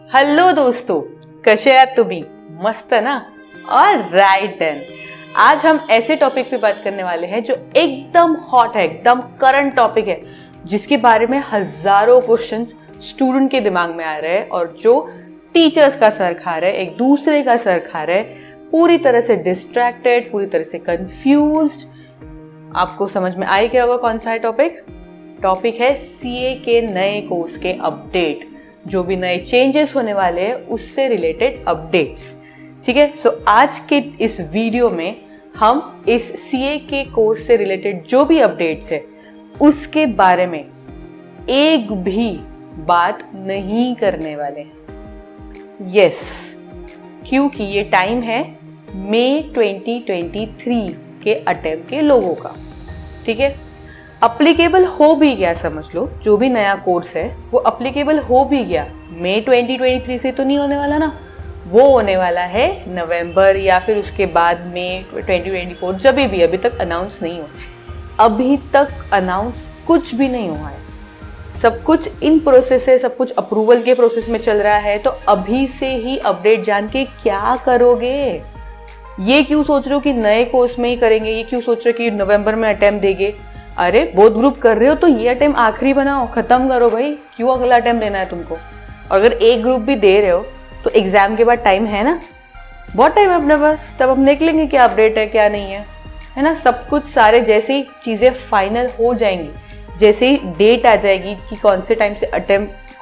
Hello दोस्तों, कसे आहात तुम्ही? मस्त ना? और राइट देन, आज हम ऐसे टॉपिक पे बात करने वाले हैं जो एकदम हॉट है, एकदम करंट टॉपिक है, जिसके बारे में हजारों क्वेश्चंस स्टूडेंट के दिमाग में आ रहे हैं और जो टीचर्स का सर खा रहे हैं, एक दूसरे का सर खा रहे हैं, पूरी तरह से डिस्ट्रैक्टेड, पूरी तरह से कंफ्यूज्ड। आपको समझ में आई क्या होगा कौन सा है टॉपिक है सीए के नए कोर्स के अपडेट, जो भी नए चेंजेस होने वाले हैं उससे रिलेटेड अपडेट्स। ठीक है, सो आज के इस वीडियो में हम इस सीए के कोर्स से रिलेटेड जो भी अपडेट्स है उसके बारे में एक भी बात नहीं करने वाले। यस, क्योंकि ये टाइम है मई 2023 के अटेम्प्ट के लोगों का। ठीक है, अप्लीकेबल हो भी गया, समझ लो जो भी नया कोर्स है वो अप्लीकेबल हो भी गया, मई 2023 से तो नहीं होने वाला ना, वो होने वाला है नवंबर या फिर उसके बाद में 2024, जब भी। अभी तक अनाउंस नहीं हुआ, अभी तक अनाउंस कुछ भी नहीं हुआ है, सब कुछ इन प्रोसेस है, सब कुछ अप्रूवल के प्रोसेस में चल रहा है। तो अभी से ही अपडेट जान के क्या करोगे? ये क्यों सोच रहे हो कि नए कोर्स में ही करेंगे? ये क्यों सोच रहे हो कि नवंबर में अटेम्प्ट देंगे? अरे बोथ ग्रुप कर रहे हो तो ये अटेम्प्ट आखिरी बनाओ, खत्म करो भाई, क्यों अगला अटेम्प्ट लेना है तुमको? और अगर एक ग्रुप भी दे रहे हो तो एग्जाम के बाद टाइम है ना, बहुत टाइम है अपने पास, तब हम देख लेंगे क्या अपडेट है क्या नहीं है ना। सब कुछ सारे जैसे ही चीजें फाइनल हो जाएंगी, जैसे ही डेट आ जाएगी कि कौन से टाइम से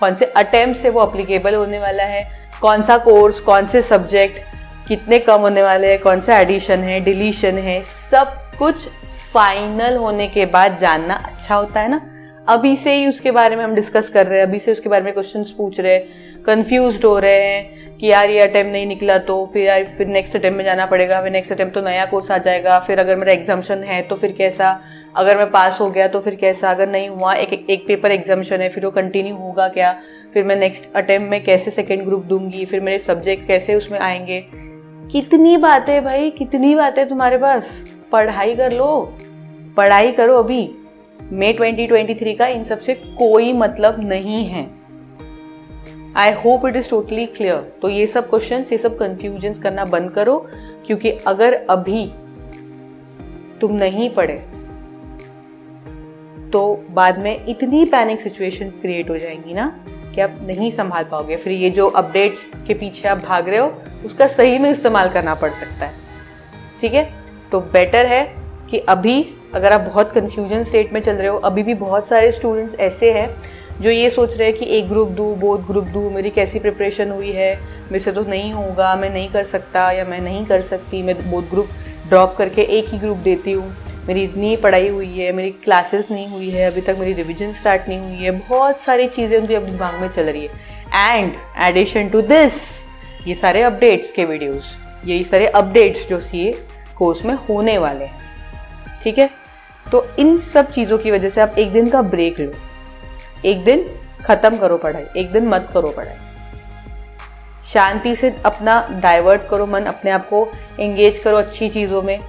कौन से अटेम्प्ट से वो अप्लीकेबल होने वाला है, कौन सा कोर्स, कौन से सब्जेक्ट कितने कम होने वाले हैं, कौन सा एडिशन है, डिलीशन है, सब कुछ फाइनल होने के बाद जानना अच्छा होता है ना। अभी से ही उसके बारे में हम डिस्कस कर रहे हैं, अभी से उसके बारे में क्वेश्चंस पूछ रहे हैं, कंफ्यूज्ड हो रहे हैं कि यार ये अटेम्प्ट नहीं निकला तो फिर नेक्स्ट अटेम्प्ट में जाना पड़ेगा, फिर नेक्स्ट अटेम्प्ट तो नया कोर्स आ जाएगा, फिर अगर मेरा एग्जाम्शन है तो फिर कैसा, अगर मैं पास हो गया तो फिर कैसा, अगर नहीं हुआ एक पेपर एग्जाम्शन है फिर वो कंटिन्यू होगा क्या, फिर मैं नेक्स्ट अटेम्प्ट में कैसे सेकेंड ग्रुप दूंगी, फिर मेरे सब्जेक्ट कैसे उसमें आएंगे। कितनी बातें भाई, कितनी बातें तुम्हारे पास, पढ़ाई कर लो, पढ़ाई करो। अभी मई 2023 का इन सब से कोई मतलब नहीं है। I hope it is totally clear. तो ये सब क्वेश्चंस, ये सब कंफ्यूजन करना बंद करो, क्योंकि अगर अभी तुम नहीं पढ़े तो बाद में इतनी पैनिक सिचुएशंस क्रिएट हो जाएंगी ना कि आप नहीं संभाल पाओगे। फिर ये जो अपडेट्स के पीछे आप भाग रहे हो उसका सही में इस्तेमाल करना पड़ सकता है। ठीक है, तो बेटर है कि अभी अगर आप बहुत कंफ्यूजन स्टेट में चल रहे हो, अभी भी बहुत सारे स्टूडेंट्स ऐसे हैं जो ये सोच रहे हैं कि एक ग्रुप दूँ, बोथ ग्रुप दूँ, मेरी कैसी प्रिपरेशन हुई है, मेरे से तो नहीं होगा, मैं नहीं कर सकता या मैं नहीं कर सकती, मैं बोथ ग्रुप ड्रॉप करके एक ही ग्रुप देती हूँ, मेरी इतनी पढ़ाई हुई है, मेरी क्लासेस नहीं हुई है, अभी तक मेरी रिविजन स्टार्ट नहीं हुई है, बहुत सारी चीज़ें उनके अपने दिमाग में चल रही है। एंड एडिशन टू दिस, ये सारे अपडेट्स के वीडियोस, यही सारे अपडेट्स जो सीए कोर्स में होने वाले हैं। ठीक है, तो इन सब चीज़ों की वजह से आप एक दिन का ब्रेक लो, एक दिन खत्म करो पढ़ाई, एक दिन मत करो पढ़ाई, शांति से अपना डाइवर्ट करो मन, अपने आप को एंगेज करो अच्छी चीज़ों में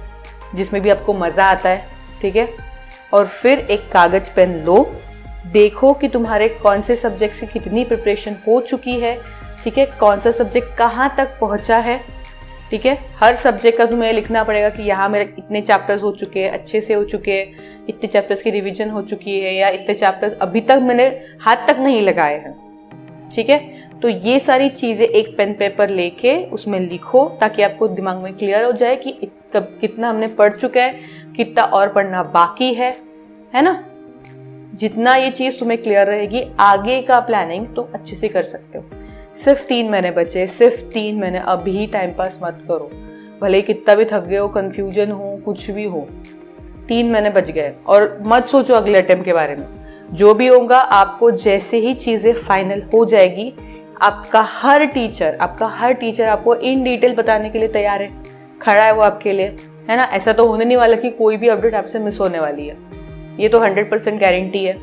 जिसमें भी आपको मज़ा आता है। ठीक है, और फिर एक कागज़ पेन लो, देखो कि तुम्हारे कौन से सब्जेक्ट से कितनी प्रिपरेशन हो चुकी है। ठीक है, कौन सा सब्जेक्ट कहाँ तक पहुँचा है। ठीक है, हर सब्जेक्ट का तुम्हें लिखना पड़ेगा कि यहाँ मेरे इतने चैप्टर्स हो चुके हैं, अच्छे से हो चुके हैं, इतने चैप्टर्स की रिवीजन हो चुकी है, या इतने चैप्टर्स अभी तक मैंने हाथ तक नहीं लगाए हैं। ठीक है, तो ये सारी चीज़ें एक पेन पेपर लेके उसमें लिखो, ताकि आपको दिमाग में क्लियर हो जाए कि कितना हमने पढ़ चुका है, कितना और पढ़ना बाकी है ना। जितना ये चीज़ तुम्हें क्लियर रहेगी, आगे का प्लानिंग तुम अच्छे से कर सकते हो। सिर्फ 3 महीने बचे, सिर्फ 3 महीने, अभी टाइम पास मत करो, भले ही कितना भी थक गए हो, कंफ्यूजन हो, कुछ भी हो, 3 महीने बच गए। और मत सोचो अगले अटेम्प्ट के बारे में, जो भी होगा आपको जैसे ही चीज़ें फाइनल हो जाएगी, आपका हर टीचर आपको इन डिटेल बताने के लिए तैयार है, खड़ा है वो आपके लिए, है ना। ऐसा तो होने नहीं वाला कि कोई भी अपडेट आपसे मिस होने वाली है, ये तो 100% गारंटी है।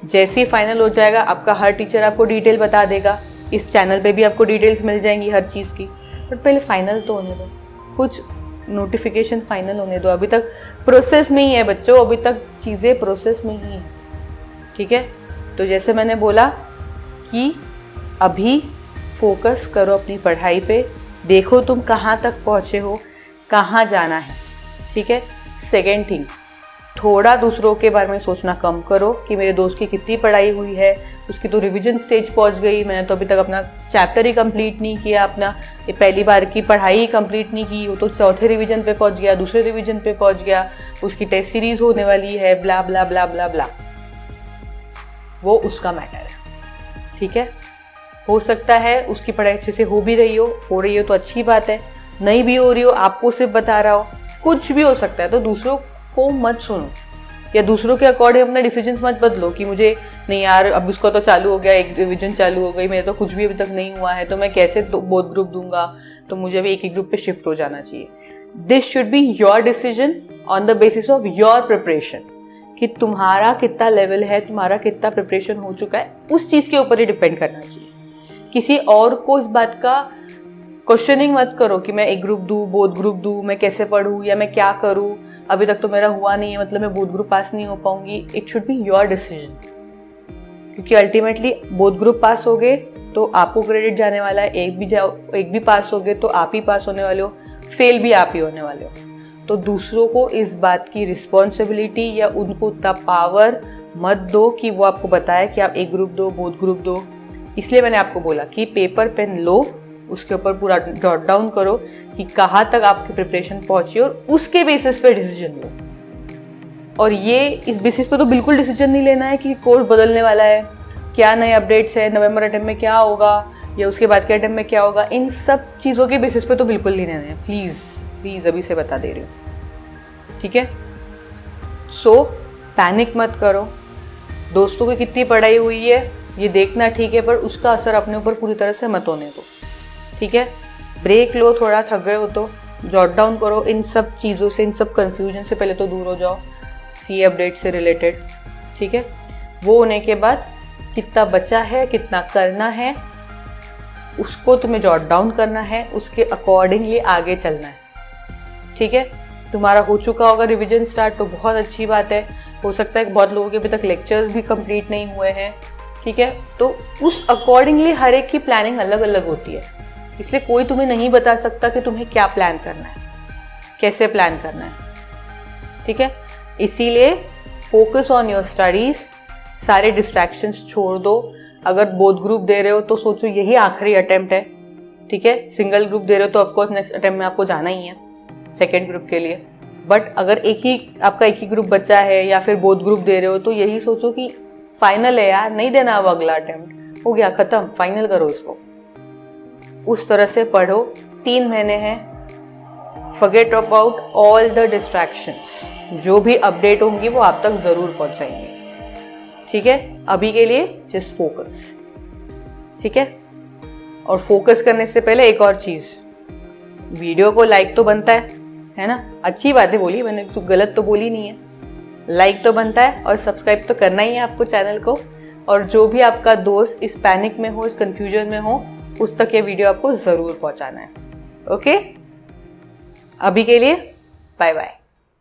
जैसे ही फाइनल हो जाएगा आपका हर टीचर आपको डिटेल बता देगा, इस चैनल पे भी आपको डिटेल्स मिल जाएंगी हर चीज़ की। बट पहले फाइनल तो होने दो, कुछ नोटिफिकेशन फाइनल होने दो, अभी तक प्रोसेस में ही है बच्चों, अभी तक चीज़ें प्रोसेस में ही है। ठीक है, तो जैसे मैंने बोला कि अभी फोकस करो अपनी पढ़ाई पे, देखो तुम कहाँ तक पहुँचे हो, कहाँ जाना है, ठीक है। सेकेंड थिंग, थोड़ा दूसरों के बारे में सोचना कम करो कि मेरे दोस्त की कितनी पढ़ाई हुई है, उसकी तो रिवीजन स्टेज पहुंच गई, मैंने तो अभी तक अपना चैप्टर ही कंप्लीट नहीं किया, अपना ये पहली बार की पढ़ाई ही कंप्लीट नहीं की, वो तो चौथे रिवीजन पे पहुंच गया, दूसरे रिवीजन पे पहुंच गया, उसकी टेस्ट सीरीज होने वाली है, ब्ला ब्ला ब्ला ब्ला ब्ला। वो उसका मैटर है, ठीक है। हो सकता है उसकी पढ़ाई अच्छे से हो भी रही हो तो अच्छी बात है, नहीं भी हो रही हो, आपको सिर्फ बता रहा हो, कुछ भी हो सकता है। तो दूसरों को मत सुनो या दूसरों के अकॉर्डिंग अपना डिसीजंस मत बदलो कि मुझे नहीं यार अब उसको तो चालू हो गया, एक रिवीजन चालू हो गई, मेरे तो कुछ भी अभी तक नहीं हुआ है, तो मैं कैसे बोथ ग्रुप दूंगा, तो मुझे अभी एक ही ग्रुप पे शिफ्ट हो जाना चाहिए। This should be your decision on the basis of your preparation, कि तुम्हारा कितना लेवल है, तुम्हारा कितना प्रिपरेशन हो चुका है, उस चीज़ के ऊपर ही डिपेंड करना चाहिए। किसी और को इस बात का क्वेश्चनिंग मत करो कि मैं एक ग्रुप दूँ, बोथ ग्रुप दूँ, मैं कैसे पढ़ूँ या मैं क्या करूँ, अभी तक तो मेरा हुआ नहीं है मतलब मैं बोथ ग्रुप पास नहीं हो पाऊंगी। It should be your decision, क्योंकि अल्टीमेटली बोथ ग्रुप पास हो गए तो आपको क्रेडिट जाने वाला है, एक भी पास हो गए तो आप ही पास होने वाले हो, फेल भी आप ही होने वाले हो। तो दूसरों को इस बात की रिस्पॉन्सिबिलिटी या उनको उतना पावर मत दो कि वो आपको बताए कि आप एक ग्रुप दो, बोथ ग्रुप दो। इसलिए मैंने आपको बोला कि पेपर पेन लो, उसके ऊपर पूरा जॉट डाउन करो कि कहाँ तक आपकी प्रिपरेशन पहुंची और उसके बेसिस पे डिसीजन लो। और ये इस बेसिस पे तो बिल्कुल डिसीजन नहीं लेना है कि कोर्स बदलने वाला है, क्या नए अपडेट्स है, नवंबर अटेम्प्ट में क्या होगा या उसके बाद के अटेम्प्ट में क्या होगा, इन सब चीज़ों के बेसिस पे तो बिल्कुल नहीं लेना है। प्लीज़ प्लीज़ अभी से बता दे रही हूँ, ठीक है। सो पैनिक मत करो, दोस्तों की कितनी पढ़ाई हुई है ये देखना ठीक है, पर उसका असर अपने ऊपर पूरी तरह से मत होने दो, ठीक है। ब्रेक लो, थोड़ा थक गए हो तो जॉट डाउन करो, इन सब चीज़ों से, इन सब कन्फ्यूजन से पहले तो दूर हो जाओ, सी अपडेट से रिलेटेड, ठीक है। वो होने के बाद कितना बचा है, कितना करना है, उसको तुम्हें जॉट डाउन करना है, उसके अकॉर्डिंगली आगे चलना है, ठीक है। तुम्हारा हो चुका होगा रिवीजन स्टार्ट तो बहुत अच्छी बात है, हो सकता है बहुत लोगों के अभी तक लेक्चर्स भी कंप्लीट नहीं हुए हैं, ठीक है। तो उस अकॉर्डिंगली हर एक की प्लानिंग अलग अलग होती है, इसलिए कोई तुम्हें नहीं बता सकता कि तुम्हें क्या प्लान करना है, कैसे प्लान करना है, ठीक है। इसीलिए फोकस ऑन योर स्टडीज, सारे डिस्ट्रैक्शंस छोड़ दो। अगर बोथ ग्रुप दे रहे हो तो सोचो यही आखिरी अटेम्प्ट है, ठीक है। सिंगल ग्रुप दे रहे हो तो ऑफकोर्स नेक्स्ट अटेम्प्ट में आपको जाना ही है सेकेंड ग्रुप के लिए, बट अगर आपका एक ही ग्रुप बचा है या फिर बोथ ग्रुप दे रहे हो तो यही सोचो कि फाइनल है यार, नहीं देना अब अगला अटेम्प्ट, हो गया खत्म, फाइनल करो इसको। उस तरह से पढ़ो, 3 महीने हैं, forget about all the distractions, जो भी अपडेट होंगी वो आप तक जरूर पहुंचाएंगे, ठीक है। अभी के लिए जस्ट फोकस, ठीक है। और फोकस करने से पहले एक और चीज, वीडियो को लाइक तो बनता है ना, अच्छी बातें बोली मैंने, तो गलत तो बोली नहीं है, लाइक तो बनता है और सब्सक्राइब तो करना ही है आपको चैनल को। और जो भी आपका दोस्त इस पैनिक में हो, इस कंफ्यूजन में हो, उस तक ये वीडियो आपको जरूर पहुंचाना है, ओके। अभी के लिए बाय बाय।